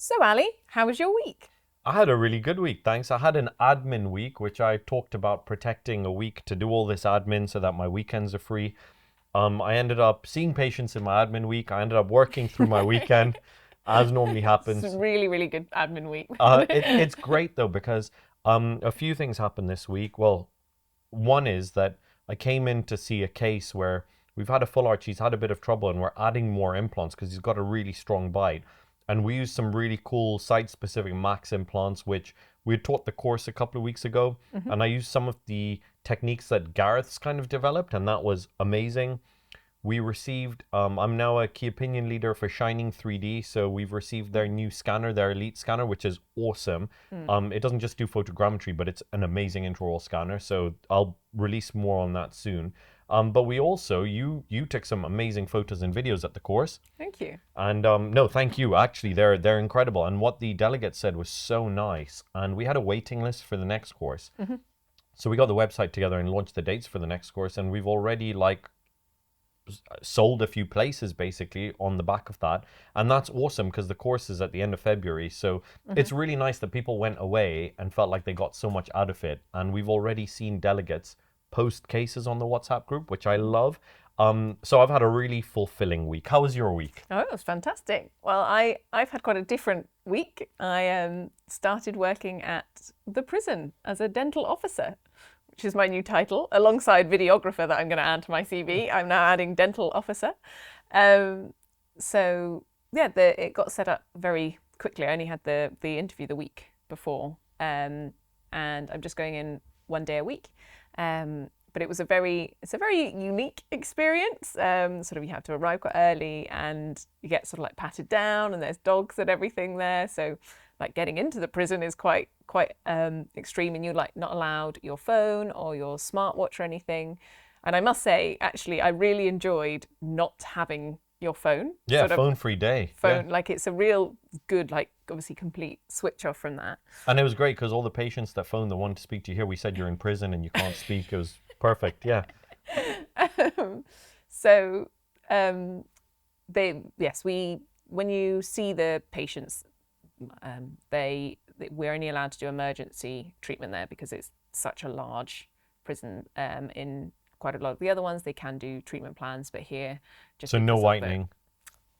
So, Ali, how was your week? I had a really good week, thanks. I had an admin week, which I talked about protecting a week to do all this admin so that my weekends are free. I ended up seeing patients in my admin week. I ended up working through my weekend, as normally It's a happens. really, really good admin week. Wasn't it? It's great though because a few things happened this week. Well, one is that I came in to see a case where we've had a full arch. He's had a bit of trouble, and we're adding more implants because he's got a really strong bite. And we used some really cool site-specific max implants, which we had taught the course a couple of weeks ago. Mhm. And I used some of the techniques that Gareth's kind of developed, and that was amazing. We received, I'm now a key opinion leader for Shining 3D. So we've received their new scanner, their Elite scanner, which is awesome. Mm. It doesn't just do photogrammetry, but it's an amazing intraoral scanner. So I'll release more on that soon. But we also, you took some amazing photos and videos at the course. Thank you. And no, thank you. Actually, they're incredible. And what the delegate said was so nice. And we had a waiting list for the next course. Mhm. So we got the website together and launched the dates for the next course. And we've already sold a few places basically on the back of that, and that's awesome because the course is at the end of February. So Mhm. it's really nice that people went away and felt like they got so much out of it, and we've already seen delegates post cases on the WhatsApp group, which I love. So I've had a really fulfilling week. How was your week? Oh, it was fantastic. Well, I've had quite a different week. I started working at the prison as a dental officer, which is my new title, alongside videographer that I'm going to add to my CV. I'm now adding dental officer. Um, so yeah, it got set up very quickly. I only had the interview the week before, and I'm just going in 1 day a week. But it's a very unique experience. Sort of you have to arrive quite early, and you get sort of like patted down, and there's dogs and everything there. So like getting into the prison is quite extreme, and you're like not allowed your phone or your smartwatch or anything. And I must say, actually, I really enjoyed not having your phone. Yeah, Sort of phone free day. Yeah. phone, like it's a real good, like obviously complete switch off from that. And it was great because all the patients that phoned that wanted to speak to you here, we said you're in prison and you can't speak. It was perfect. Yeah. um, so they yes we when you see the patients, we're only allowed to do emergency treatment there because it's such a large prison. In quite a lot of the other ones they can do treatment plans, but here just So no because of the whitening.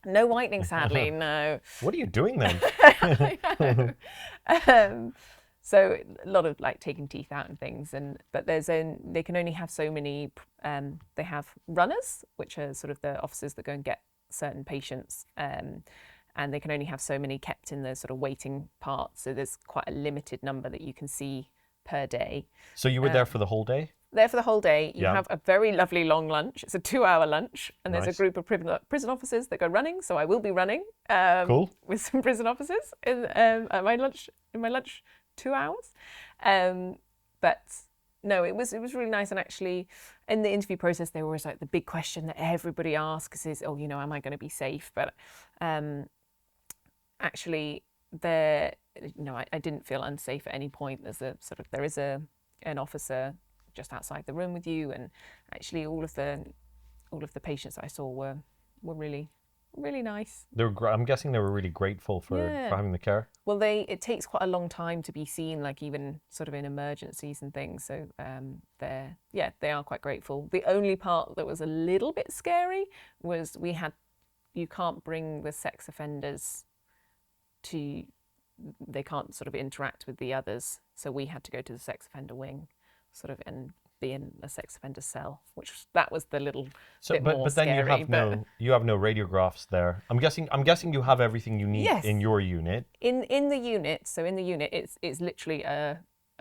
no whitening, sadly, no. What are you doing then? I know. So a lot of like taking teeth out and things, and but they can only have so many. They have runners, which are sort of the officers that go and get certain patients, and they can only have so many kept in the sort of waiting part. So there's quite a limited number that you can see per day. So you were there for the whole day? There for the whole day. You Yeah. have a very lovely long lunch. It's a 2-hour lunch, and there's a Nice. group of prison officers that go running. So I will be running Cool. with some prison officers at my lunch 2 hours. But no, it was really nice. And actually, in the interview process, there was like the big question that everybody asks is, oh, am I going to be safe? But actually, I didn't feel unsafe at any point. There is an officer just outside the room with you, and actually all of the patients that I saw were really really nice. I'm guessing they were really grateful for Yeah. having the care. Well, it takes quite a long time to be seen, like even sort of in emergencies and things. So they are quite grateful. The only part that was a little bit scary was you can't bring the sex offenders they can't sort of interact with the others. So we had to go to the sex offender wing, sort of, and be in a sex offender cell, that was the little bit more But then scary. you have no radiographs there. I'm guessing you have everything you need Yes. in your unit. In the unit, it's literally a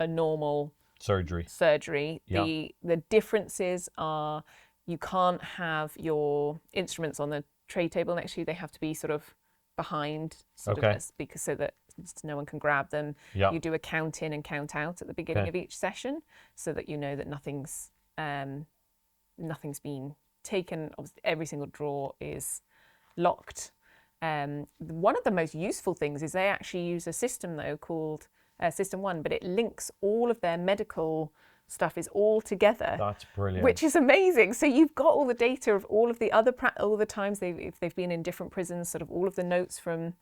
normal Surgery. surgery. Yeah. The differences are you can't have your instruments on the tray table next to you. They have to be sort of behind, Okay. because so that no one can grab them. Yeah. You do a count in and count out at the beginning Okay. of each session, so that you know that nothing's been taken. Obviously, every single drawer is locked. One of the most useful things is they actually use a system though called System 1, but it links all of their medical stuff is all together. That's brilliant. Which is amazing. So you've got all the data of all of the other all the times if they've been in different prisons, sort of all of the notes from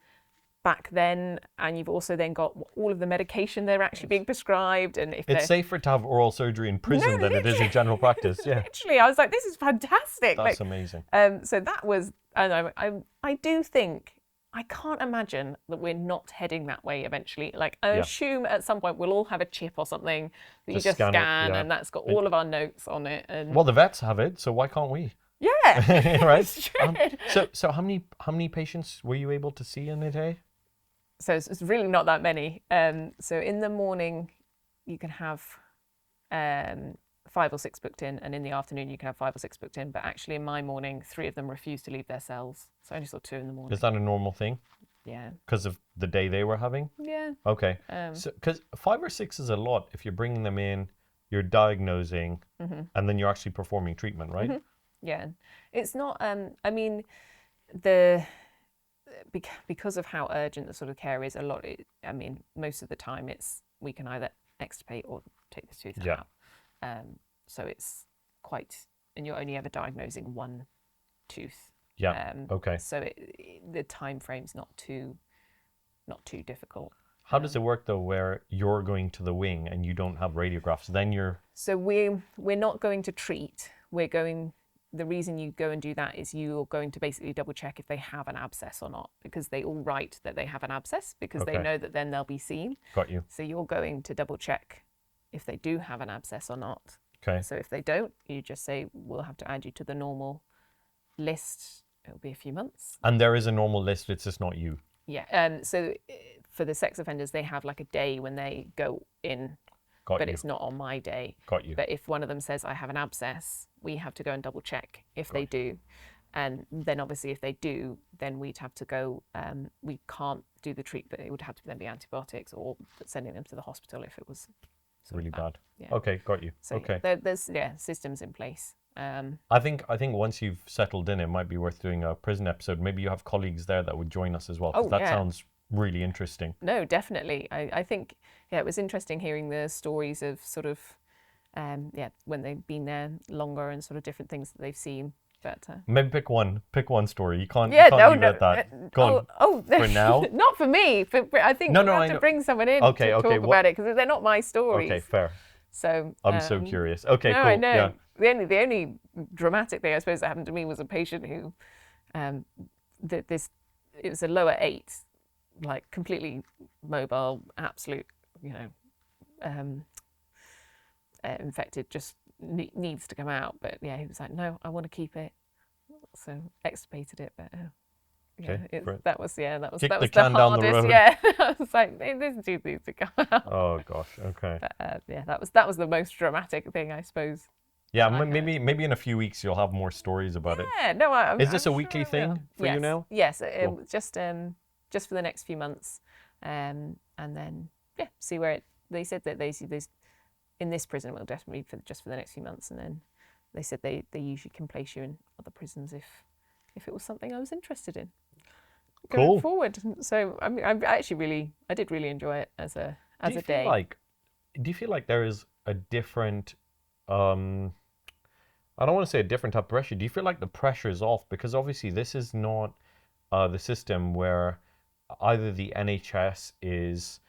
back then, and you've also then got all of the medication they're actually being prescribed, and if It's they're safer to have oral surgery in prison than it is in general practice. Yeah, literally, I was like, this is fantastic. that's amazing. So that was, I don't know, I do think, I can't imagine that we're not heading that way eventually. Like, I assume at some point we'll all have a chip or something that you just scan scan, it, yeah. and that's got all of our notes on it. And Well, the vets have it, so why can't we? yeah, Right? should. So how many patients were you able to see in a day? So it's really not that many. So in the morning, you can have 5 or 6 booked in, and in the afternoon you can have 5 or 6 booked in. But actually, in my morning, 3 of them refused to leave their cells, so I only saw 2 in the morning. Is that a normal thing? Yeah. Because of the day they were having? Yeah. Okay. So because 5 or 6 is a lot if you're bringing them in, you're diagnosing, and then you're actually performing treatment, right? Yeah. It's not. I mean, because of how urgent the sort of care is, I mean, most of the time we can either extirpate or take the tooth out. So it's quite, and you're only ever diagnosing one tooth. Yeah. Okay. So the time frame's not too difficult. How does it work though, where you're going to the wing and you don't have radiographs? Then you're. So we're not going to treat. We're going. The reason you go and do that is you're going to basically double check if they have an abscess or not, because they all write that they have an abscess because they know that then they'll be seen. Got you. So you're going to double check if they do have an abscess or not. Okay. So if they don't, you just say, we'll have to add you to the normal list. It'll be a few months. And there is a normal list, it's just not you. Yeah. So for the sex offenders, they have like a day when they go in. Got But you. it's not on my day. Got you. But if one of them says, I have an abscess, we have to go and double check if they do. And then obviously if they do, then we'd have to go, we can't do the treatment. It would have to then be antibiotics or sending them to the hospital if it was Really bad. Yeah. Okay, got you. So okay. there's systems in place. I think once you've settled in, it might be worth doing a prison episode. Maybe you have colleagues there that would join us as well, because that sounds really interesting. No, definitely. I think, it was interesting hearing the stories of sort of, when they've been there longer and sort of different things that they've seen. But maybe pick one story. You can't leave it at that. Go on. For now. Not for me. I think we have to bring someone in to talk about it, because they're not my stories. Okay, fair. So I'm so curious. Okay, no, cool. I know. Yeah. The only dramatic thing I suppose that happened to me was a patient who, it was a lower 8, like completely mobile, absolute, infected, just needs to come out. But yeah, he was like, no, I want to keep it. So extirpated it, but that was the Kick the hardest. can down the road. Yeah, I was like, this dude needs to come out. Oh gosh, okay. But that was the most dramatic thing, I suppose. Yeah, maybe in a few weeks you'll have more stories about it. Yeah, no, Is this a weekly thing for you now? Yes, Cool. just for the next few months, and then see where they said that they in this prison will definitely for the next few months, and then they said they usually can place you in other prisons if it was something I was interested in. Cool. Going forward, so I mean, I did really enjoy it as a day. Do you feel like there is a different, I don't want to say a different type of pressure. Do you feel like the pressure is off? Because obviously this is not the system where either the NHS is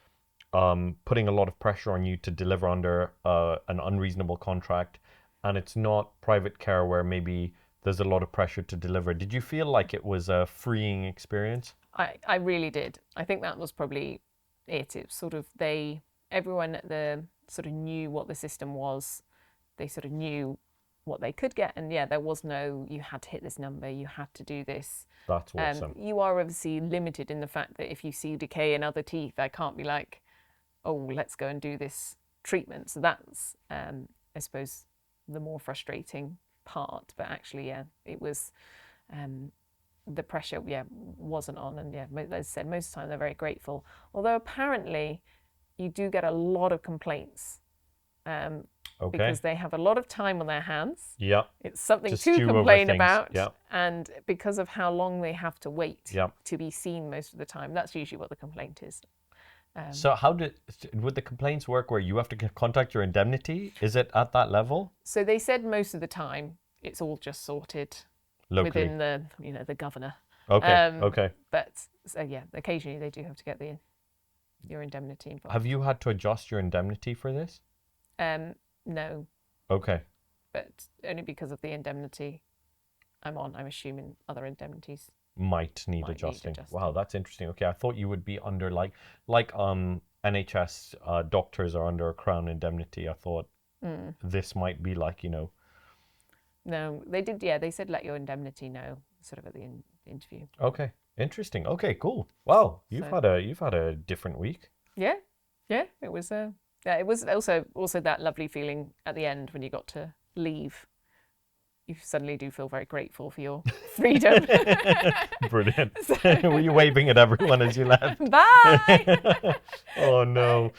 putting a lot of pressure on you to deliver under an unreasonable contract, and it's not private care where maybe there's a lot of pressure to deliver. Did you feel like it was a freeing experience? I really did. I think that was probably it. It was sort of everyone at the sort of knew what the system was. They sort of knew what they could get, and there was no, you had to hit this number, you had to do this. That's awesome. You are obviously limited in the fact that if you see decay in other teeth, I can't be like, oh, let's go and do this treatment. So that's, I suppose, the more frustrating part. But actually, it was, the pressure, wasn't on. And as I said, most of the time they're very grateful. Although apparently you do get a lot of complaints. Because they have a lot of time on their hands. Yeah. It's something to stew over complain things. about. Yeah. And because of how long they have to wait Yeah. to be seen most of the time, that's usually what the complaint is. So would the complaints work where you have to contact your indemnity? Is it at that level? So they said most of the time it's all just sorted Locally. within the governor. Okay. Okay. But so yeah, occasionally they do have to get your indemnity involved. Have you had to adjust your indemnity for this? No, Okay. but only because of the indemnity I'm on. I'm assuming other indemnities Might need might need adjusting. adjusting. Wow, that's interesting. Okay, I thought you would be under like NHS doctors are under a crown indemnity. I thought this might be like, you know. No, they did. Yeah, they said let your indemnity know sort of at the interview. Okay. Interesting. Okay, cool. Wow, you've So had a different week. yeah, it was. Yeah, it was also that lovely feeling at the end when you got to leave. You suddenly do feel very grateful for your freedom. Brilliant. Were you waving at everyone as you left? Bye. Oh no.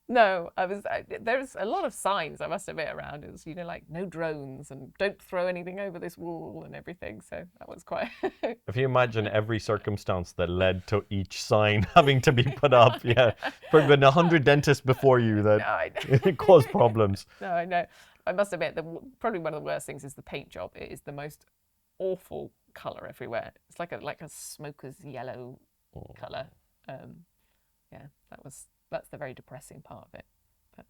No, there's a lot of signs, I must admit, around. It was, like no drones and don't throw anything over this wall and everything. So that was quite. If you imagine every circumstance that led to each sign having to be put up, yeah, there'd been 100 dentists before you No, that caused problems. No, I know. I must admit that probably one of the worst things is the paint job. It is the most awful color everywhere. It's like a smoker's yellow color. Yeah, that's the very depressing part of it. But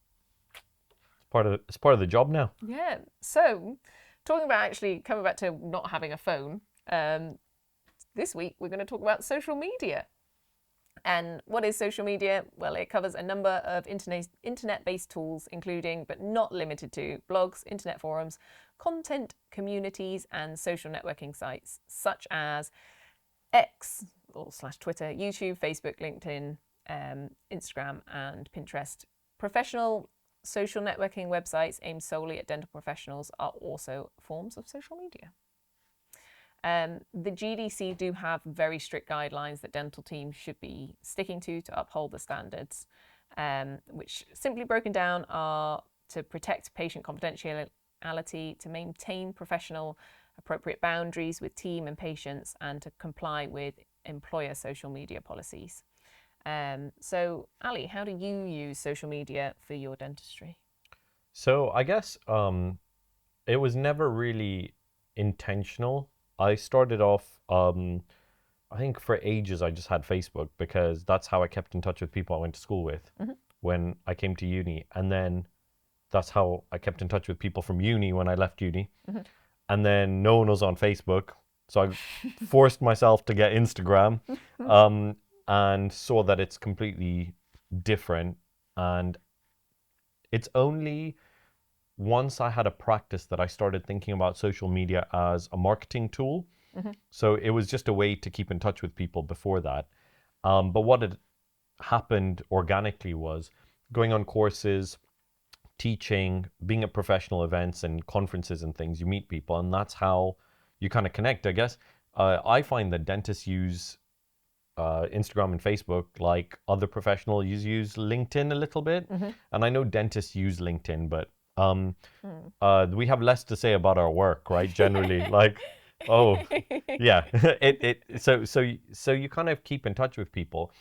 It's part of the job now. yeah. So, talking about actually coming back to not having a phone. This week we're going to talk about social media. And what is social media? Well, it covers a number of internet-based tools, including but not limited to blogs, internet forums, content communities, and social networking sites such as X or / Twitter, YouTube, Facebook, LinkedIn, Instagram, and Pinterest. Professional social networking websites aimed solely at dental professionals are also forms of social media. The GDC do have very strict guidelines that dental teams should be sticking to uphold the standards, which simply broken down are to protect patient confidentiality, to maintain professional appropriate boundaries with team and patients, and to comply with employer social media policies. So, Ali, how do you use social media for your dentistry? So I guess it was never really intentional. I started off, I think for ages I just had Facebook because that's how I kept in touch with people I went to school with when I came to uni. And then that's how I kept in touch with people from uni when I left uni. And then no one was on Facebook. So I forced myself to get Instagram and saw that it's completely different. And it's only once I had a practice that I started thinking about social media as a marketing tool. So it was just a way to keep in touch with people before that. But what had happened organically was going on courses, teaching, being at professional events and conferences and things, you meet people, and that's how you kind of connect, I guess. I find that dentists use Instagram and Facebook like other professionals use LinkedIn a little bit. And I know dentists use LinkedIn, but we have less to say about our work, right? Generally, like, oh, yeah. So you kind of keep in touch with people.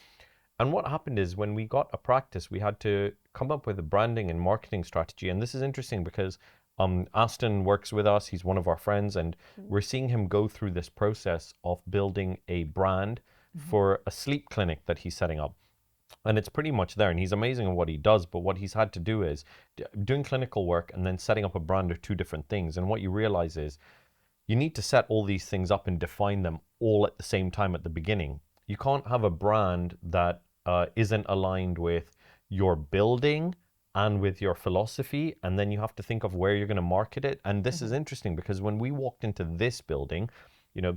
And what happened is when we got a practice, we had to come up with a branding and marketing strategy. And this is interesting because Aston works with us. He's one of our friends, and we're seeing him go through this process of building a brand for a sleep clinic that he's setting up. And it's pretty much there, and he's amazing at what he does. But what he's had to do is doing clinical work and then setting up a brand are two different things. And what you realize is you need to set all these things up and define them all at the same time at the beginning. You can't have a brand that isn't aligned with your building and with your philosophy, and then you have to think of where you're going to market it. And this is interesting because when we walked into this building,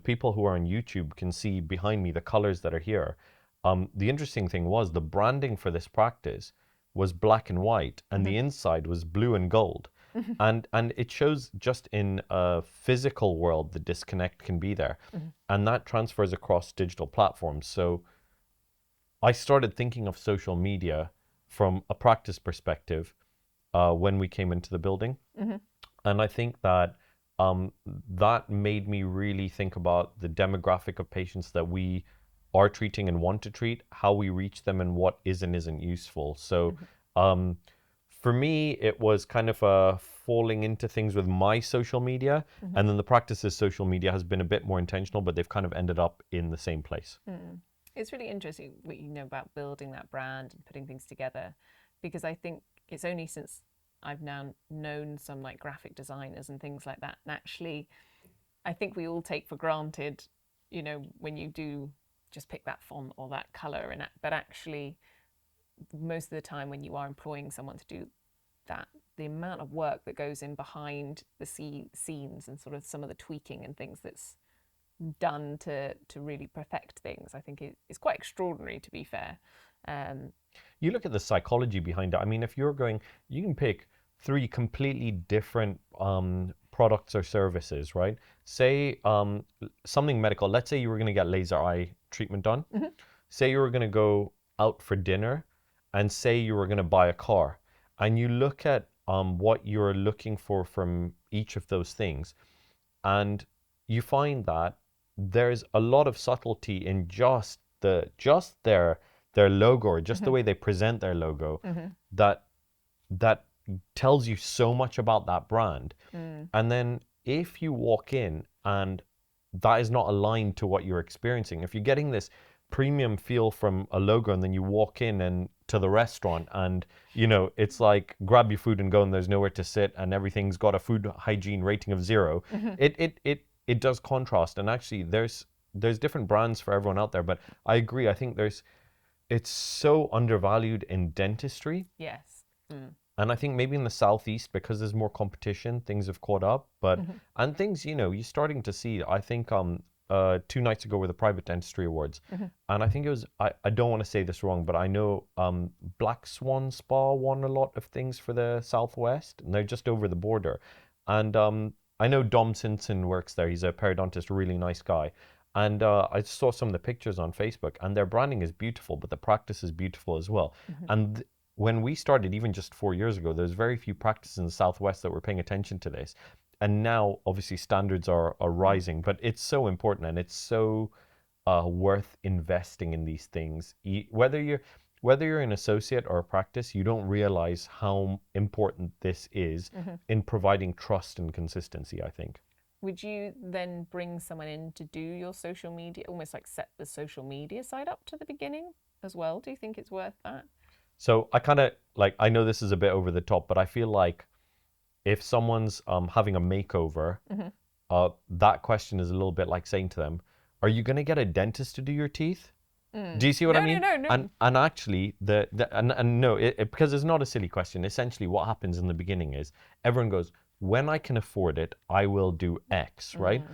people who are on YouTube can see behind me the colors that are here. The interesting thing was the branding for this practice was black and white, and the inside was blue and gold. And it shows just in a physical world the disconnect can be there, and that transfers across digital platforms. So I started thinking of social media from a practice perspective when we came into the building, and I think that that made me really think about the demographic of patients that we are treating and want to treat, how we reach them, and what is and isn't useful. So For me, it was kind of falling into things with my social media, and then the practice's social media has been a bit more intentional, but they've kind of ended up in the same place. It's really interesting what you know about building that brand and putting things together, because I think it's only since I've now known some like graphic designers and things like that, and actually I think we all take for granted, you know, when you do just pick that font or that color, and but actually most of the time when you are employing someone to do that, the amount of work that goes in behind the scenes and sort of some of the tweaking and things that's done to really perfect things, I think is quite extraordinary, to be fair. You look at the psychology behind it. I mean, if you're going, you can pick three completely different products or services, right? Say something medical. Let's say you were going to get laser eye treatment done. Say you were going to go out for dinner, and say you were going to buy a car. And you look at what you're looking for from each of those things, and you find that there's a lot of subtlety in just their logo, or just the way they present their logo, that that tells you so much about that brand. And then if you walk in and that is not aligned to what you're experiencing, if you're getting this premium feel from a logo, and then you walk in and to the restaurant, and you know it's like grab your food and go, and there's nowhere to sit, and everything's got a food hygiene rating of 0, it does contrast. And actually there's different brands for everyone out there, but I agree. I think it's so undervalued in dentistry. Yes. And I think maybe in the southeast, because there's more competition, things have caught up. But and things, you know, you're starting to see. I think 2 nights ago were the private dentistry awards, and I think it was, I don't want to say this wrong, but I know Black Swan Spa won a lot of things for the southwest, and they're just over the border. And I know Dom Simpson works there. He's a periodontist, really nice guy. And I saw some of the pictures on Facebook, and their branding is beautiful, but the practice is beautiful as well. And when we started, even just 4 years ago, there's very few practices in the Southwest that were paying attention to this. And now, obviously, standards are rising, but it's so important, and it's so worth investing in these things. Whether you're an associate or a practice, you don't realize how important this is in providing trust and consistency, I think. Would you then bring someone in to do your social media, almost like set the social media side up to the beginning as well? Do you think it's worth that? So I kind of like, I know this is a bit over the top, but I feel like if someone's having a makeover, that question is a little bit like saying to them, "Are you going to get a dentist to do your teeth?" Do you see what I mean? No. And actually, and no, because it's not a silly question. Essentially, what happens in the beginning is everyone goes, "When I can afford it, I will do X," right?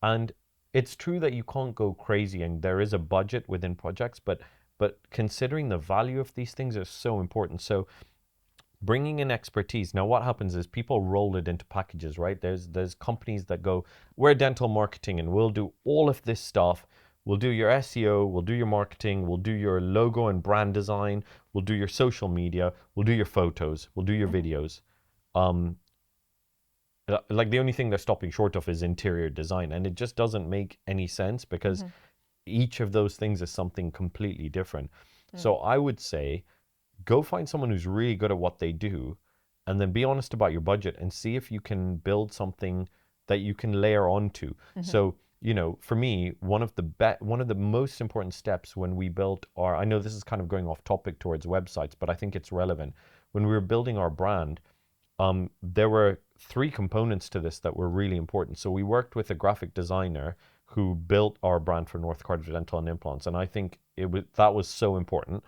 And it's true that you can't go crazy, and there is a budget within projects, but considering the value of these things is so important. So bringing in expertise. Now, what happens is people roll it into packages, right? There's companies that go, "We're dental marketing, and we'll do all of this stuff. We'll do your SEO, we'll do your marketing, we'll do your logo and brand design, we'll do your social media, we'll do your photos, we'll do your videos." Like the only thing they're stopping short of is interior design, and it just doesn't make any sense, because each of those things is something completely different. So I would say go find someone who's really good at what they do, and then be honest about your budget and see if you can build something that you can layer onto. So, you know, for me, one of the most important steps when we built our, I know this is kind of going off topic towards websites, but I think it's relevant. When we were building our brand, there were 3 components to this that were really important. So we worked with a graphic designer who built our brand for North Cardiff Dental and Implants, and I think that was so important.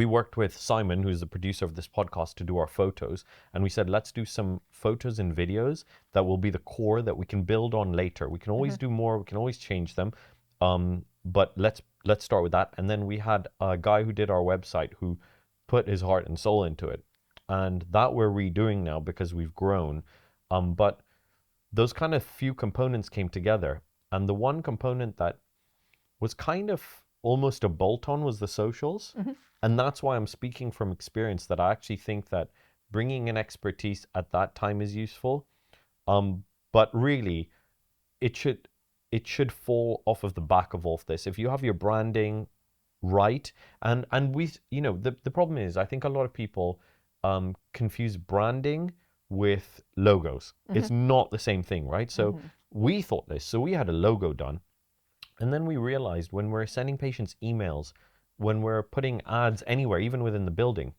We worked with Simon, who's the producer of this podcast, to do our photos, and we said, let's do some photos and videos that will be the core that we can build on later. We can always do more, we can always change them, but let's start with that. And then we had a guy who did our website who put his heart and soul into it, and that we're redoing now because we've grown. But those kind of few components came together, and the one component that was kind of almost a bolt-on was the socials. And that's why I'm speaking from experience, that I actually think that bringing in expertise at that time is useful. But really, it should fall off of the back of all of this. If you have your branding right, and we, you know, the problem is, I think a lot of people confuse branding with logos. It's not the same thing, right? So we thought this. So we had a logo done. And then we realized when we're sending patients emails, when we're putting ads anywhere, even within the building,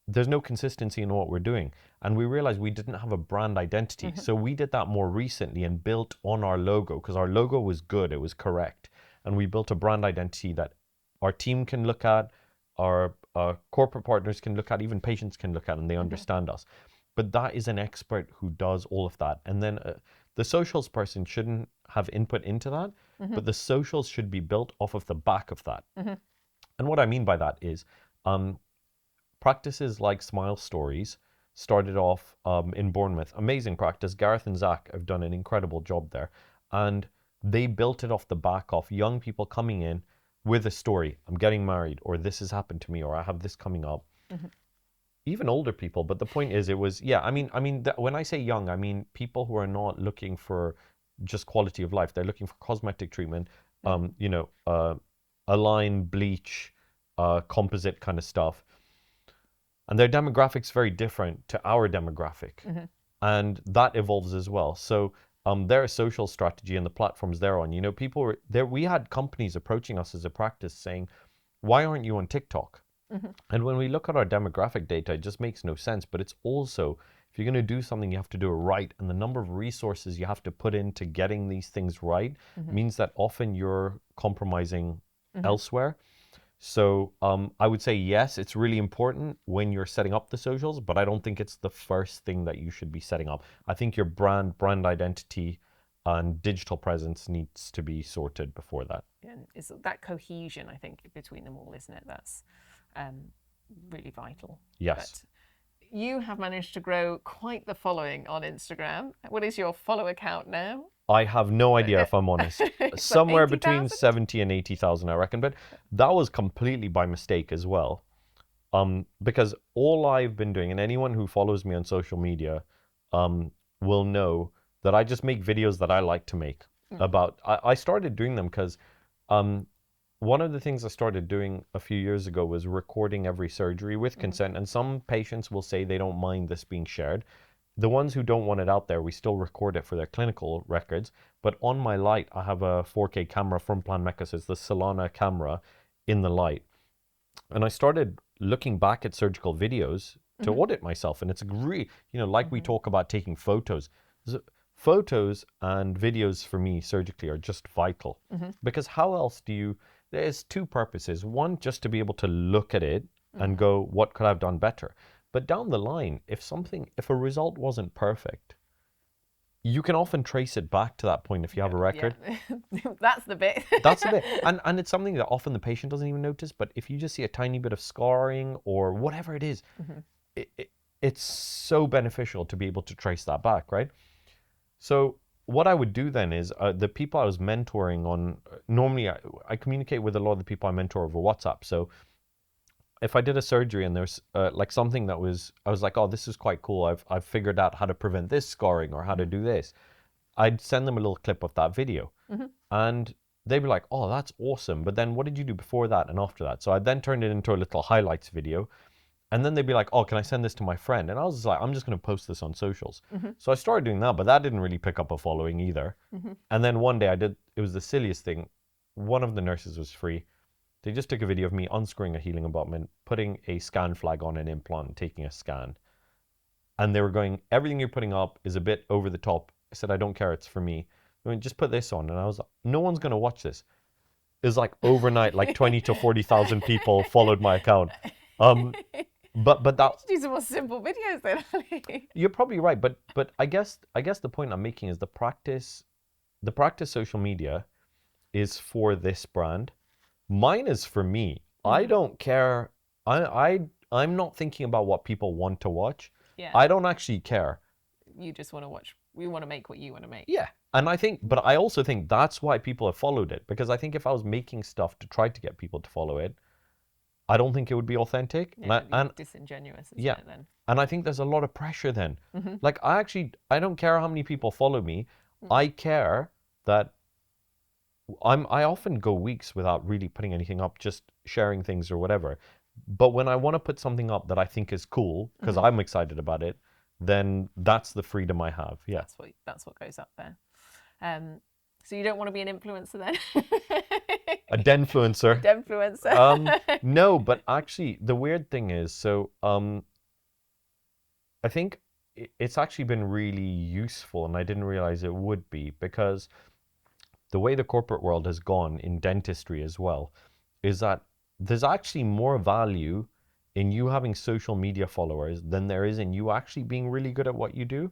there's no consistency in what we're doing. And we realized we didn't have a brand identity. So we did that more recently and built on our logo because our logo was good, it was correct. And we built a brand identity that our team can look at, our corporate partners can look at, even patients can look at, and they understand us. But that is an expert who does all of that. And then the socials person shouldn't have input into that, but the socials should be built off of the back of that. And what I mean by that is practices like Smile Stories started off in Bournemouth. Amazing practice. Gareth and Zach have done an incredible job there. And they built it off the back of young people coming in with a story. I'm getting married, or this has happened to me, or I have this coming up. Even older people. But the point is, it was, yeah, I mean, when I say young, I mean people who are not looking for just quality of life. They're looking for cosmetic treatment, you know, align, bleach, composite kind of stuff. And their demographics very different to our demographic. And that evolves as well. So their social strategy and the platforms they're on, you know, people were there. We had companies approaching us as a practice saying, why aren't you on TikTok? And when we look at our demographic data, it just makes no sense. But it's also, if you're going to do something, you have to do it right. And the number of resources you have to put into getting these things right means that often you're compromising elsewhere. So I would say, yes, it's really important when you're setting up the socials, but I don't think it's the first thing that you should be setting up. I think your brand identity and digital presence needs to be sorted before that. And it's that cohesion, I think, between them all, isn't it? That's really vital. Yes. But you have managed to grow quite the following on Instagram. What is your follow account now? I have no idea, if I'm honest. Somewhere between 80,000? 70 and 80,000, I reckon. But that was completely by mistake as well. Because all I've been doing, and anyone who follows me on social media will know that I just make videos that I like to make. I started doing them because one of the things I started doing a few years ago was recording every surgery with consent. And some patients will say they don't mind this being shared. The ones who don't want it out there, we still record it for their clinical records. But on my light, I have a 4K camera from Plan Mecca. It's the Solana camera in the light. And I started looking back at surgical videos to audit myself. And it's really, you know, like we talk about taking photos. Photos and videos for me surgically are just vital. Because how else do you, there's two purposes. One, just to be able to look at it and go, what could I have done better? But down the line, if a result wasn't perfect, you can often trace it back to that point if you have a record. Yeah. That's the bit. That's the bit. And it's something that often the patient doesn't even notice. But if you just see a tiny bit of scarring or whatever it is, it's so beneficial to be able to trace that back, right? So what I would do then is the people I was mentoring on, normally I communicate with a lot of the people I mentor over WhatsApp. So if I did a surgery and there's like something that was, I was like, oh, this is quite cool. I've figured out how to prevent this scarring or how to do this. I'd send them a little clip of that video and they'd be like, oh, that's awesome. But then what did you do before that and after that? So I then turned it into a little highlights video. And then they'd be like, oh, can I send this to my friend? And I was like, I'm just going to post this on socials. So I started doing that, but that didn't really pick up a following either. And then one day it was the silliest thing. One of the nurses was free. They just took a video of me unscrewing a healing abutment, putting a scan flag on an implant, and taking a scan. And they were going, everything you're putting up is a bit over the top. I said, I don't care, it's for me. I mean, just put this on. And I was like, no one's going to watch this. It was like overnight, like 20 to 40,000 people followed my account. But that Do some more simple videos then. you're probably right. But I guess the point I'm making is the practice social media is for this brand. Mine is for me. I don't care. I'm not thinking about what people want to watch. Yeah. I don't actually care. You just want to watch. We want to make what you want to make. Yeah. And but I also think that's why people have followed it. Because I think if I was making stuff to try to get people to follow it, I don't think it would be authentic. Yeah, it'd be disingenuous, isn't it, then? And I think there's a lot of pressure then. Like I don't care how many people follow me. I care that I often go weeks without really putting anything up, just sharing things or whatever. But when I want to put something up that I think is cool because I'm excited about it, then that's the freedom I have. Yeah. That's what goes up there. So you don't want to be an influencer then? A denfluencer. Influencer. No, but actually the weird thing is, so I think it's actually been really useful, and I didn't realize it would be, because the way the corporate world has gone in dentistry as well is that there's actually more value in you having social media followers than there is in you actually being really good at what you do.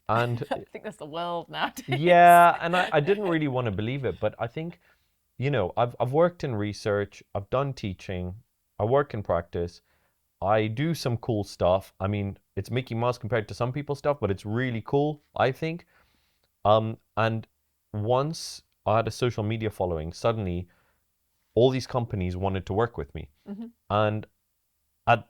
And I think that's the world nowadays. yeah, and I didn't really want to believe it, but I think, I've worked in research, I've done teaching, I work in practice, I do some cool stuff. I mean, it's Mickey Mouse compared to some people's stuff, but it's really cool, I think. And once I had a social media following, suddenly all these companies wanted to work with me. And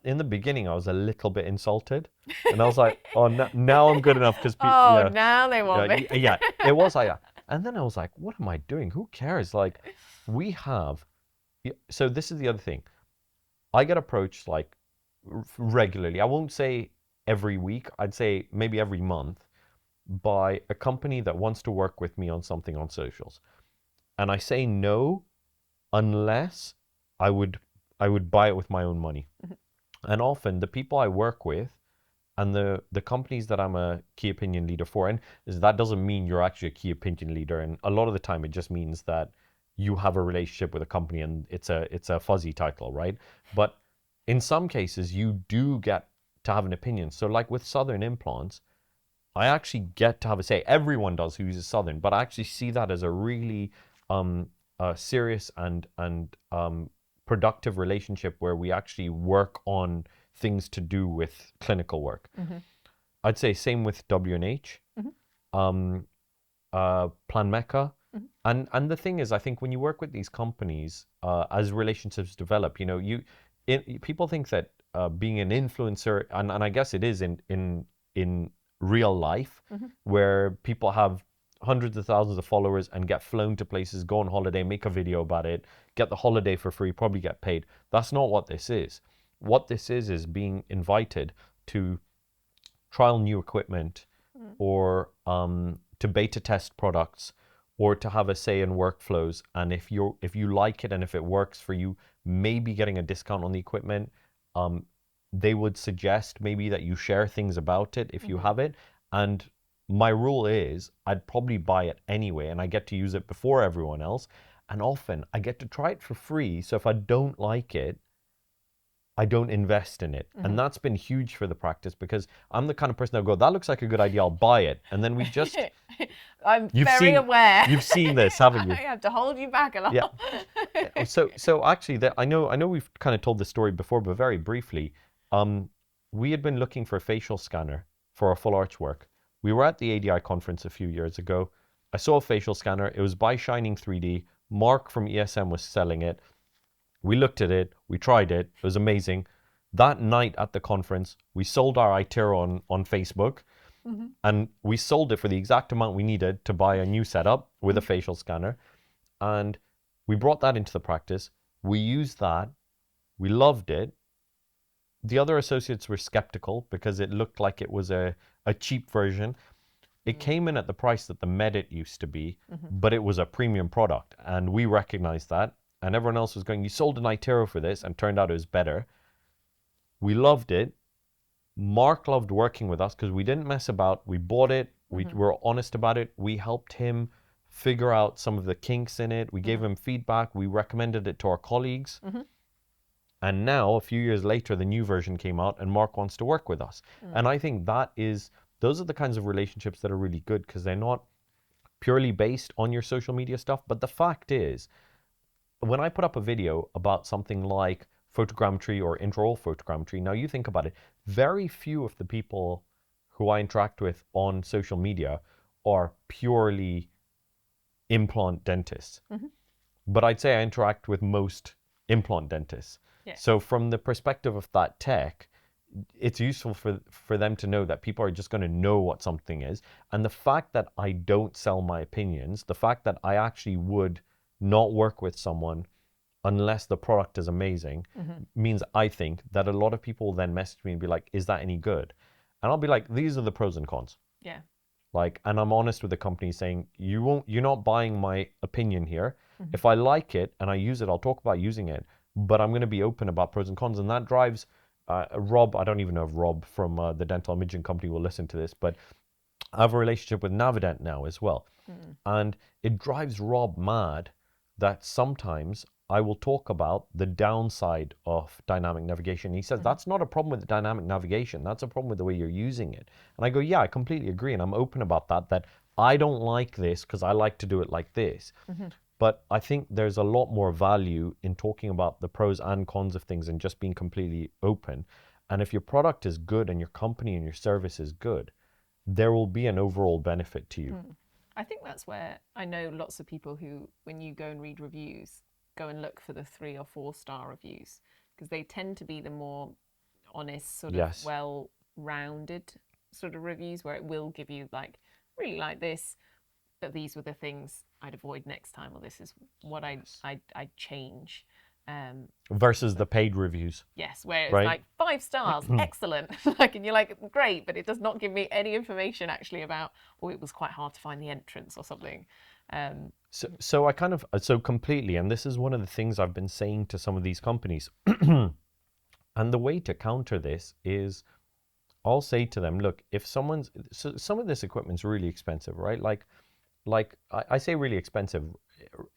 in the beginning, I was a little bit insulted, and I was like, "Oh, now I'm good enough because people, Oh, yeah, now they want me. yeah, it was like that." And then I was like, "What am I doing? Who cares?" Like, we have. So this is the other thing. I get approached like regularly. I won't say every week. I'd say maybe every month by a company that wants to work with me on something on socials, and I say no unless I would buy it with my own money. And often the people I work with and the companies that I'm a key opinion leader for, and that doesn't mean you're actually a key opinion leader, and a lot of the time it just means that you have a relationship with a company and it's a fuzzy title, right? But in some cases you do get to have an opinion. So like with Southern Implants, I actually get to have a say. Everyone does who uses Southern, but I actually see that as a really serious and productive relationship where we actually work on things to do with clinical work. I'd say same with WNH, um, Plan Mecca. And the thing is, I think when you work with these companies, as relationships develop, people think that being an influencer, and I guess it is in real life, where people have hundreds of thousands of followers and get flown to places, go on holiday, make a video about it, get the holiday for free, probably get paid. That's not what this is. What this is being invited to trial new equipment, or to beta test products, or to have a say in workflows. And if you like it and if it works for you, maybe getting a discount on the equipment. They would suggest maybe that you share things about it if you have it. And my rule is I'd probably buy it anyway, and I get to use it before everyone else. And often I get to try it for free. So if I don't like it, I don't invest in it. And that's been huge for the practice, because I'm the kind of person that'll go, that looks like a good idea, I'll buy it. And then we just, I'm very aware. You've seen this, haven't you? I have to hold you back a lot. Yeah. So actually, I know we've kind of told this story before, but very briefly, we had been looking for a facial scanner for our full arch work. We were at the ADI conference a few years ago. I saw a facial scanner. It was by Shining 3D. Mark from ESM was selling it. We looked at it, we tried it, it was amazing. That night at the conference, we sold our iTero on Facebook, and we sold it for the exact amount we needed to buy a new setup with a facial scanner. And we brought that into the practice. We used that. We loved it. The other associates were skeptical because it looked like it was a cheap version. It came in at the price that the Medit used to be, but it was a premium product, and we recognized that. And everyone else was going, you sold an iTero for this, and turned out it was better. We loved it. Mark loved working with us because we didn't mess about. We bought it. We were honest about it. We helped him figure out some of the kinks in it. We gave him feedback. We recommended it to our colleagues. And now, a few years later, the new version came out, and Mark wants to work with us. And I think those are the kinds of relationships that are really good, because they're not purely based on your social media stuff. But the fact is, when I put up a video about something like photogrammetry or intraoral photogrammetry, now you think about it, very few of the people who I interact with on social media are purely implant dentists. But I'd say I interact with most implant dentists. Yeah. So from the perspective of that tech, it's useful for them to know that people are just going to know what something is. And the fact that I don't sell my opinions, the fact that I actually would not work with someone unless the product is amazing, means I think that a lot of people will then message me and be like, is that any good? And I'll be like, these are the pros and cons. Yeah. Like, and I'm honest with the company saying, you're not buying my opinion here. If I like it and I use it, I'll talk about using it, but I'm going to be open about pros and cons. And that drives Rob. I don't even know if Rob from the dental imaging company will listen to this, but I have a relationship with Navident now as well. And it drives Rob mad that sometimes I will talk about the downside of dynamic navigation. He says, that's not a problem with the dynamic navigation. That's a problem with the way you're using it. And I go, yeah, I completely agree. And I'm open about that, that I don't like this because I like to do it like this. But I think there's a lot more value in talking about the pros and cons of things and just being completely open. And if your product is good and your company and your service is good, there will be an overall benefit to you. I think that's where I know lots of people who, when you go and read reviews, go and look for the 3 or 4 star reviews, because they tend to be the more honest, sort of Yes. well-rounded sort of reviews, where it will give you like, really like this, but these were the things I'd avoid next time, or this is what I'd change. Versus the paid reviews, Yes, where it's right? like 5 stars, excellent. Like, and you're like, great, but it does not give me any information actually about, oh, it was quite hard to find the entrance or something. So I kind of, so completely, and this is one of the things I've been saying to some of these companies. And the way to counter this is I'll say to them, look, if someone's, so some of this equipment's really expensive, right? Like I say really expensive,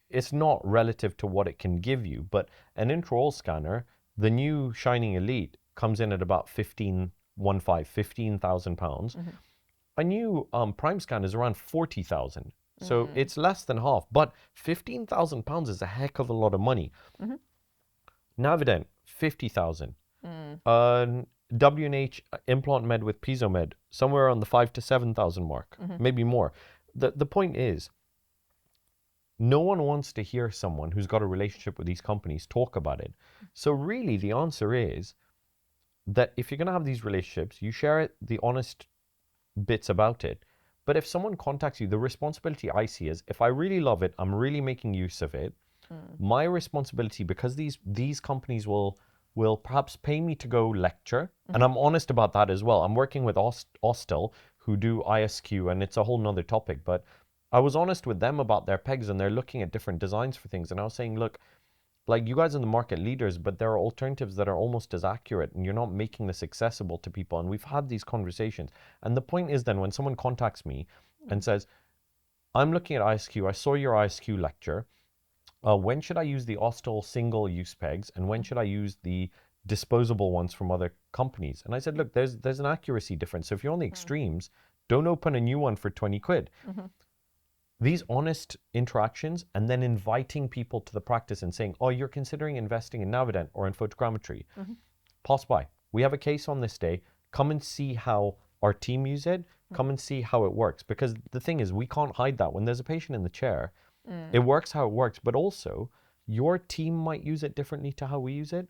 it's not relative to what it can give you, but an intraoral scanner, the new Shining Elite comes in at about 15,000 pounds. A new Prime scan is around 40,000. So it's less than half, but 15,000 pounds is a heck of a lot of money. Navident, 50,000. W&H Implant Med with Piezo Med, somewhere around the 5 to 7,000 mark, maybe more. The point is, no one wants to hear someone who's got a relationship with these companies talk about it. So really the answer is that if you're going to have these relationships, you share the honest bits about it. But if someone contacts you, the responsibility I see is, if I really love it, I'm really making use of it. My responsibility, because these companies will perhaps pay me to go lecture, and I'm honest about that as well. I'm working with Ostel, who do ISQ, and it's a whole nother topic, but I was honest with them about their pegs, and they're looking at different designs for things, and I was saying, look, like, you guys are the market leaders, but there are alternatives that are almost as accurate, and you're not making this accessible to people. And we've had these conversations. And the point is then, when someone contacts me and says, I'm looking at ISQ, I saw your ISQ lecture, when should I use the Ostel single-use pegs, and when should I use the disposable ones from other companies? And I said, look, there's an accuracy difference. So if you're on the extremes, don't open a new one for 20 quid. These honest interactions, and then inviting people to the practice and saying, oh, you're considering investing in Navident or in photogrammetry. Pass by. We have a case on this day. Come and see how our team use it. Come and see how it works. Because the thing is, we can't hide that. When there's a patient in the chair, it works how it works. But also, your team might use it differently to how we use it.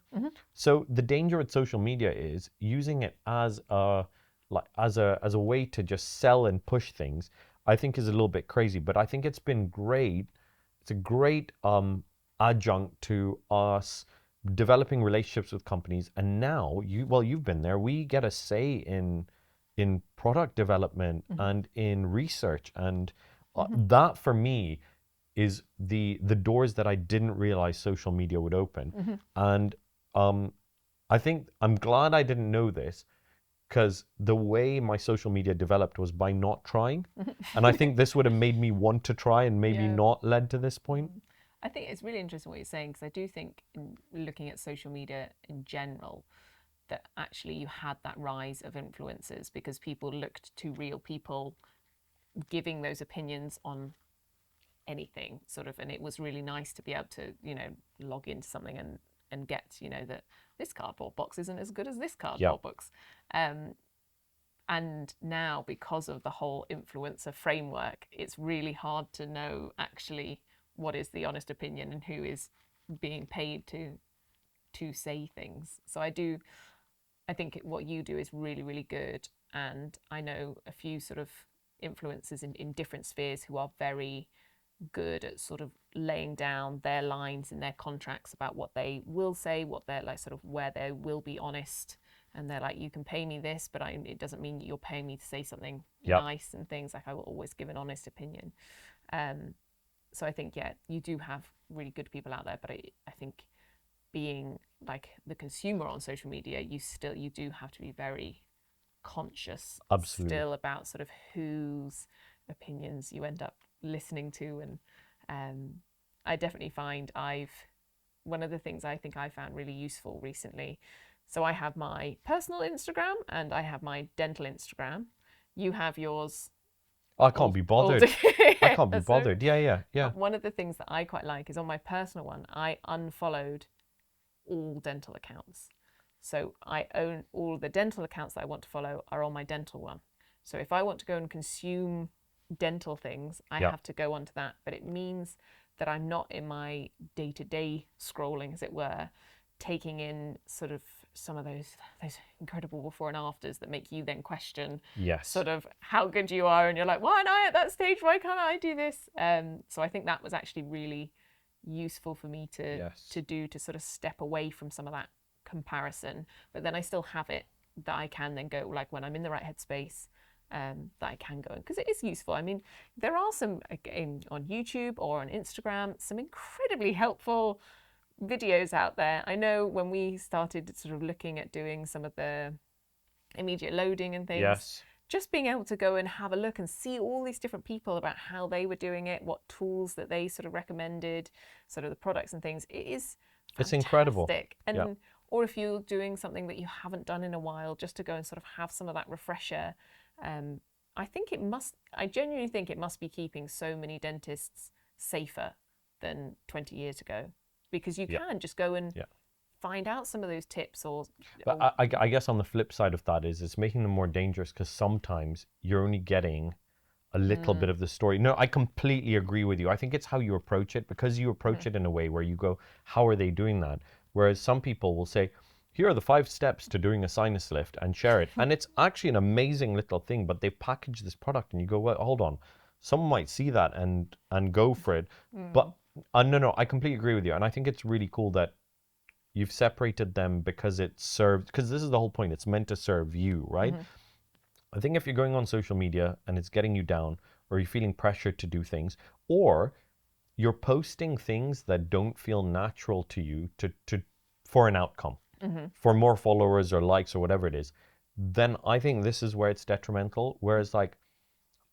So the danger with social media is using it as a way to just sell and push things. I think is a little bit crazy, but I think it's been great. It's a great adjunct to us developing relationships with companies. And now you've been there. We get a say in product development and in research, and that for me is the doors that I didn't realize social media would open. And I think I'm glad I didn't know this, because the way my social media developed was by not trying. And I think this would have made me want to try and maybe not led to this point. I think it's really interesting what you're saying, because I do think, in looking at social media in general, that actually you had that rise of influencers because people looked to real people giving those opinions on anything, sort of, and it was really nice to be able to, log into something and get, that this cardboard box isn't as good as this cardboard box. And now, because of the whole influencer framework, it's really hard to know actually what is the honest opinion and who is being paid to say things. So I think what you do is really, really good. And I know a few sort of influencers in different spheres who are very good at sort of laying down their lines in their contracts about what they will say, what they're like, sort of where they will be honest. And they're like, you can pay me this, but it doesn't mean you're paying me to say something Yep. nice and things. Like, I will always give an honest opinion. So I think, yeah, you do have really good people out there, but I think being like the consumer on social media, you do have to be very conscious Absolutely. still about sort of whose opinions you end up listening to. And I definitely find one of the things I think I found really useful recently. So I have my personal Instagram and I have my dental Instagram. You have yours. I can't be bothered. I can't be bothered. Yeah. One of the things that I quite like is on my personal one, I unfollowed all dental accounts. So I own all the dental accounts that I want to follow are on my dental one. So if I want to go and consume dental things, I Yeah. have to go onto that. But it means that I'm not in my day-to-day scrolling, as it were, taking in sort of some of those incredible before and afters that make you then question Yes. sort of how good you are, and you're like, why am I at that stage? Why can't I do this? So I think that was actually really useful for me to do, to sort of step away from some of that comparison. But then I still have it that I can then go, like when I'm in the right headspace, that I can go in, because it is useful. I mean, there are some, again, on YouTube or on Instagram, some incredibly helpful videos out there. I know when we started sort of looking at doing some of the immediate loading and things, Yes. just being able to go and have a look and see all these different people about how they were doing it, what tools that they sort of recommended, sort of the products and things, it is fantastic. It's incredible. And Yeah. or if you're doing something that you haven't done in a while, just to go and sort of have some of that refresher. I genuinely think it must be keeping so many dentists safer than 20 years ago, because you can just go and find out some of those tips. But I guess on the flip side of that is it's making them more dangerous, because sometimes you're only getting a little bit of the story. No, I completely agree with you. I think it's how you approach it, because you approach it in a way where you go, how are they doing that? Whereas some people will say, here are the 5 steps to doing a sinus lift, and share it. And it's actually an amazing little thing, but they package this product and you go, well, hold on. Someone might see that and go for it. But no, I completely agree with you. And I think it's really cool that you've separated them, because it serves, because this is the whole point. It's meant to serve you, right? I think if you're going on social media and it's getting you down, or you're feeling pressured to do things, or you're posting things that don't feel natural to you to for an outcome, for more followers or likes or whatever it is, then I think this is where it's detrimental. Whereas, like,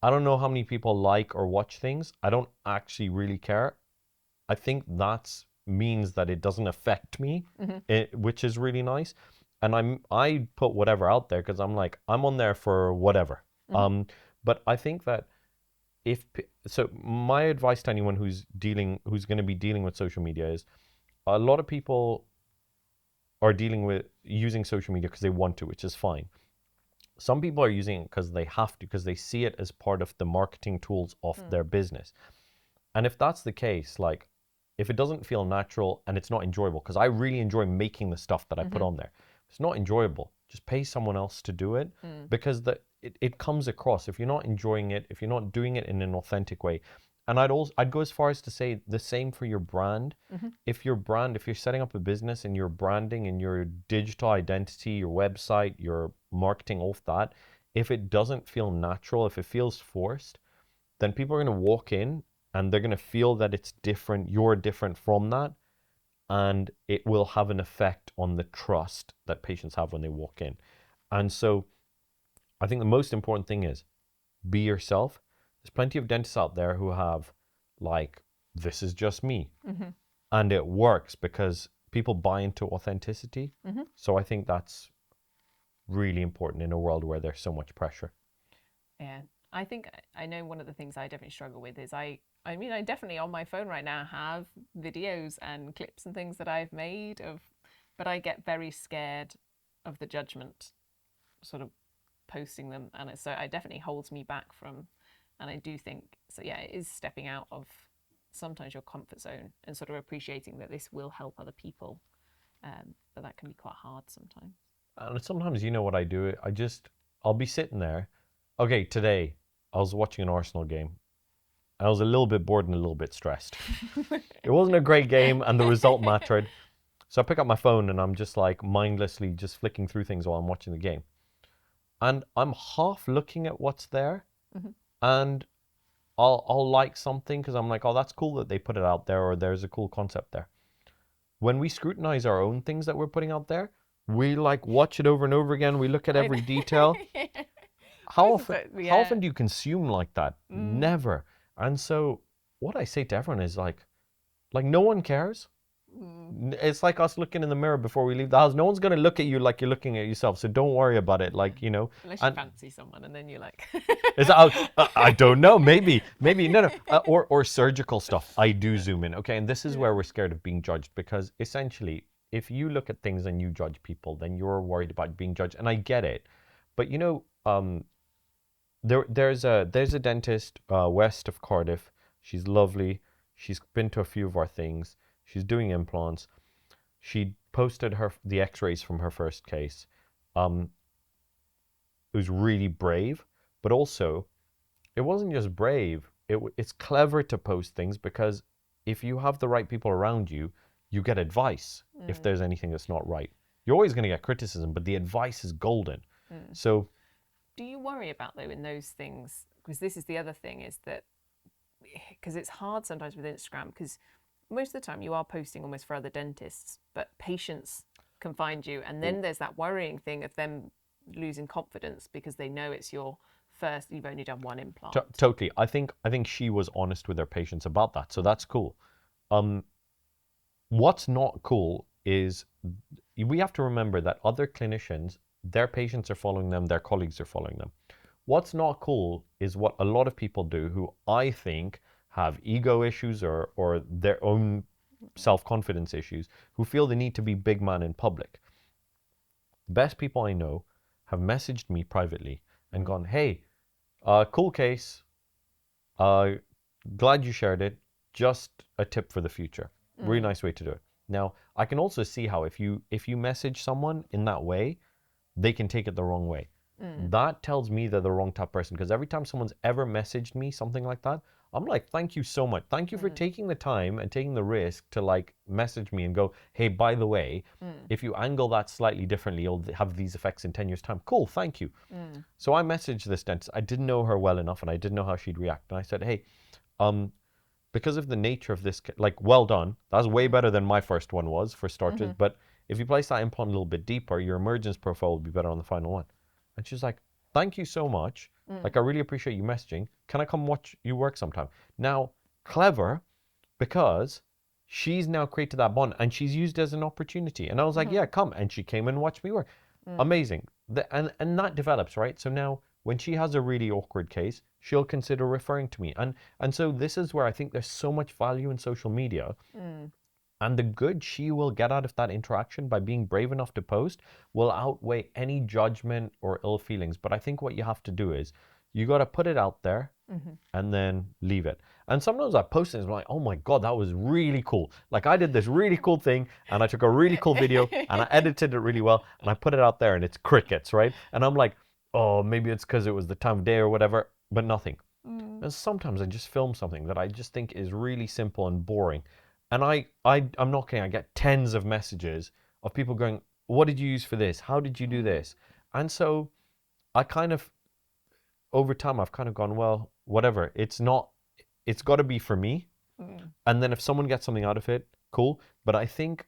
I don't know how many people like or watch things. I don't actually really care. I think that means that it doesn't affect me, which is really nice. And I put whatever out there because I'm like, I'm on there for whatever. But I think that so my advice to anyone who's going to be dealing with social media is, a lot of people are dealing with using social media because they want to, which is fine. Some people are using it because they have to, because they see it as part of the marketing tools of their business. And if that's the case, like, if it doesn't feel natural and it's not enjoyable, because I really enjoy making the stuff that I put on there. If it's not enjoyable, just pay someone else to do it, because it comes across. If you're not enjoying it, if you're not doing it in an authentic way, and I'd go as far as to say the same for your brand. If you're setting up a business and your branding and your digital identity, your website, your marketing, all of that, if it doesn't feel natural, if it feels forced, then people are going to walk in and they're going to feel that it's different, you're different from that, and it will have an effect on the trust that patients have when they walk in. And so I think the most important thing is, be yourself. There's plenty of dentists out there who have, like, this is just me. And it works because people buy into authenticity. So I think that's really important in a world where there's so much pressure. Yeah, I think I know one of the things I definitely struggle with is I mean, I definitely on my phone right now have videos and clips and things that I've made but I get very scared of the judgment, sort of posting them, and so it definitely holds me back from, and I do think, so yeah, it is stepping out of sometimes your comfort zone and sort of appreciating that this will help other people, but that can be quite hard sometimes. And sometimes, you know what I do? I'll be sitting there. Okay, today I was watching an Arsenal game. I was a little bit bored and a little bit stressed. It wasn't a great game and the result mattered. So I pick up my phone and I'm just like mindlessly just flicking through things while I'm watching the game. And I'm half looking at what's there, and I'll like something because I'm like, oh, that's cool that they put it out there, or there's a cool concept there. When we scrutinize our own things that we're putting out there, we like watch it over and over again. We look at every detail. How often do you consume like that? Never. And so what I say to everyone is like no one cares. It's like us looking in the mirror before we leave the house. No one's going to look at you like you're looking at yourself. So don't worry about it. Like, you know. Unless you fancy someone and then you're like. Is that, I don't know. Maybe. No. Or surgical stuff. I do zoom in. Okay. And this is where we're scared of being judged, because essentially, if you look at things and you judge people, then you're worried about being judged. And I get it. But, you know, there's a dentist west of Cardiff. She's lovely. She's been to a few of our things. She's doing implants. She posted the x-rays from her first case. It was really brave, but also it wasn't just brave. It's clever to post things, because if you have the right people around you, you get advice if there's anything that's not right. You're always going to get criticism, but the advice is golden. So do you worry about, though, in those things? Because this is the other thing, is that because it's hard sometimes with Instagram, because most of the time you are posting almost for other dentists, but patients can find you, and then there's that worrying thing of them losing confidence because they know it's your first, you've only done one implant. Totally. I think she was honest with her patients about that, so that's cool. What's not cool is we have to remember that other clinicians, their patients are following them, their colleagues are following them. What's not cool is what a lot of people do, who I think have ego issues or their own self-confidence issues, who feel the need to be big man in public. The best people I know have messaged me privately and gone, hey, cool case, glad you shared it, just a tip for the future. Really nice way to do it. Now, I can also see how if you message someone in that way, they can take it the wrong way. That tells me they're the wrong type of person, because every time someone's ever messaged me something like that, I'm like, thank you so much. Thank you for taking the time and taking the risk to like message me and go, hey, by the way, if you angle that slightly differently, you'll have these effects in 10 years time. Cool, thank you. So I messaged this dentist. I didn't know her well enough and I didn't know how she'd react. And I said, hey, because of the nature of this, like, well done. That's way better than my first one was, for starters. But if you place that implant a little bit deeper, your emergence profile will be better on the final one. And she's like, thank you so much. Like, I really appreciate you messaging. Can I come watch you work sometime? Now, clever, because she's now created that bond and she's used it as an opportunity. And I was like, yeah, come. And she came and watched me work. Amazing. And that develops, right? So now when she has a really awkward case, she'll consider referring to me. And so this is where I think there's so much value in social media. And the good she will get out of that interaction by being brave enough to post will outweigh any judgment or ill feelings. But I think what you have to do is you got to put it out there and then leave it. And sometimes I post things, I'm like, oh my God, that was really cool. Like, I did this really cool thing and I took a really cool video and I edited it really well and I put it out there and it's crickets, right? And I'm like, oh, maybe it's because it was the time of day or whatever, but nothing. And sometimes I just film something that I just think is really simple and boring. And I'm not kidding, I get tens of messages of people going, what did you use for this? How did you do this? And so I kind of, over time, I've kind of gone, well, whatever. It's got to be for me. And then if someone gets something out of it, cool. But I think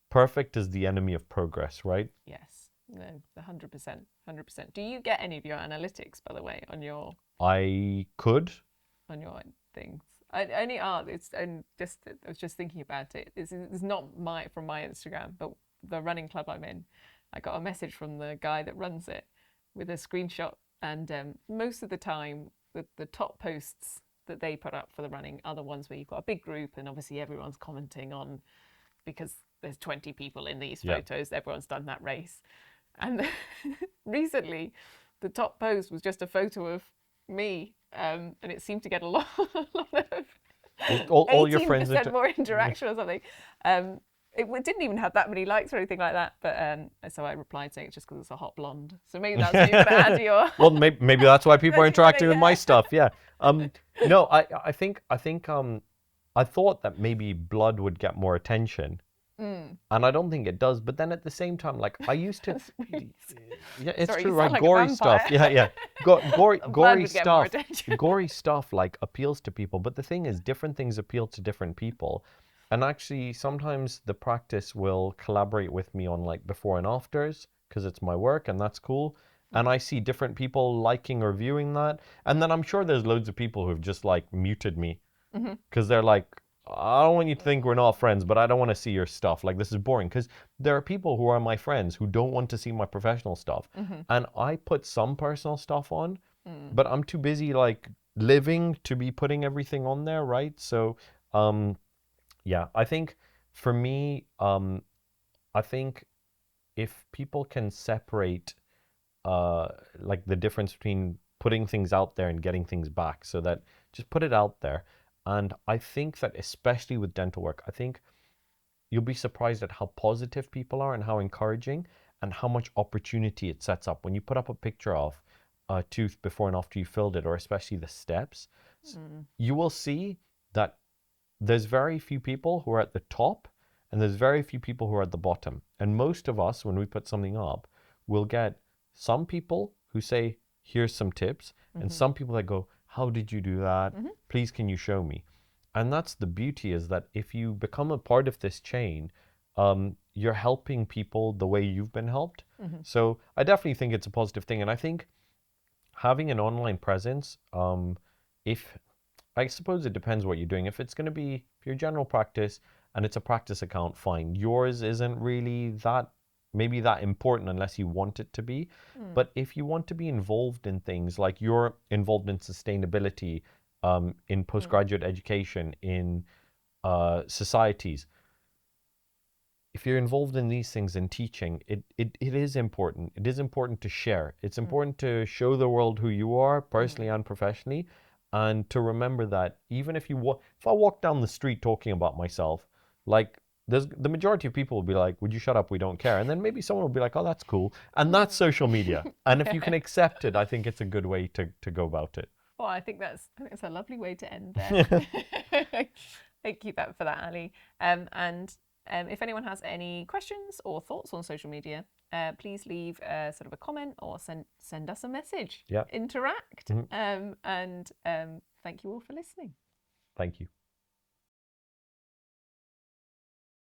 perfect is the enemy of progress, right? Yes, no, 100%, 100%. Do you get any of your analytics, by the way, on your? I could. On your things. I only are. It's and just I was just thinking about it. It's not from my Instagram, but the running club I'm in. I got a message from the guy that runs it with a screenshot, and most of the time the top posts that they put up for the running are the ones where you've got a big group and obviously everyone's commenting on, because there's 20 people in these photos. Everyone's done that race, and recently the top post was just a photo of me. And it seemed to get a lot of all your friends 18% more interaction or something. It didn't even have that many likes or anything like that. But so I replied saying it's just because it's a hot blonde. So maybe that's what you're going to add to your. Well, maybe that's why people are That's what interacting with my stuff. Yeah. No, I think I thought that maybe blood would get more attention, and I don't think it does. But then at the same time, like I used to, That's really yeah, it's Sorry, true, you right? sound like a Gory vampire. stuff, yeah. Gory, Blood gory would get more stuff, attention. gory stuff like appeals to people. But the thing is, different things appeal to different people. And actually, sometimes the practice will collaborate with me on like before and afters because it's my work and that's cool. And I see different people liking or viewing that. And then I'm sure there's loads of people who've just like muted me because they're like, I don't want you to think we're not friends, but I don't want to see your stuff. Like, this is boring. Because there are people who are my friends who don't want to see my professional stuff. And I put some personal stuff on, but I'm too busy, like, living to be putting everything on there, right? So, yeah, I think for me, I think if people can separate like the difference between putting things out there and getting things back, so that just put it out there. And I think that especially with dental work, I think you'll be surprised at how positive people are and how encouraging and how much opportunity it sets up when you put up a picture of a tooth before and after you filled it, or especially the steps. You will see that there's very few people who are at the top and there's very few people who are at the bottom. And most of us, when we put something up, will get some people who say, here's some tips, and some people that go, how did you do that? Please, can you show me? And that's the beauty, is that if you become a part of this chain, you're helping people the way you've been helped. So I definitely think it's a positive thing. And I think having an online presence, if I suppose it depends what you're doing. If it's going to be for your general practice and it's a practice account, fine. Yours isn't really that maybe that important unless you want it to be. But if you want to be involved in things like you're involved in sustainability, in postgraduate education, in societies, if you're involved in these things in teaching, it is important. It is important to share. It's important to show the world who you are personally and professionally, and to remember that even if if I walk down the street talking about myself, like the majority of people will be like, "Would you shut up? We don't care." And then maybe someone will be like, "Oh, that's cool," and that's social media. And if you can accept it, I think it's a good way to go about it. Well, I think that's a lovely way to end there. Thank you for that, Ali. And if anyone has any questions or thoughts on social media, please leave sort of a comment or send us a message. Yeah. Interact. And thank you all for listening. Thank you.